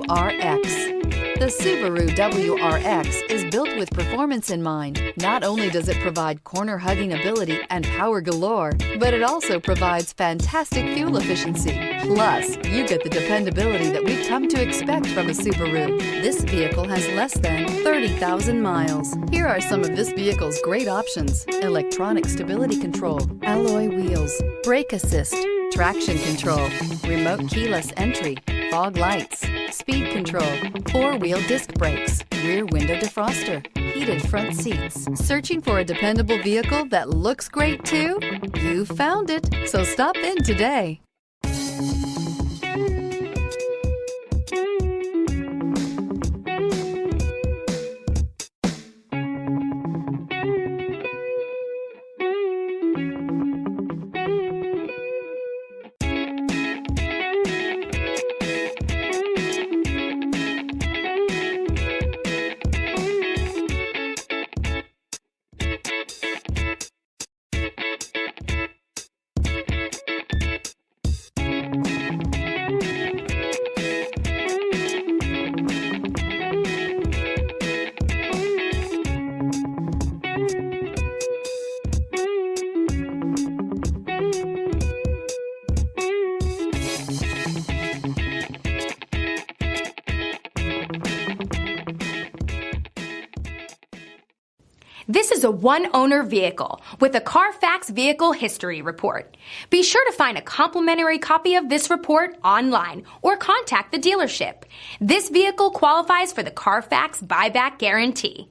WRX. The Subaru WRX is built with performance in mind. Not only does it provide corner-hugging ability and power galore, but it also provides fantastic fuel efficiency. Plus, you get the dependability that we've come to expect from a Subaru. This vehicle has less than 30,000 miles. Here are some of this vehicle's great options: electronic stability control, alloy wheels, brake assist, traction control, remote keyless entry, fog lights, speed control, four-wheel disc brakes, rear window defroster, heated front seats. Searching for a dependable vehicle that looks great too? You found it, so stop in today. This is a one-owner vehicle with a CARFAX Vehicle History Report. Be sure to find a complimentary copy of this report online or contact the dealership. This vehicle qualifies for the CARFAX Buyback Guarantee.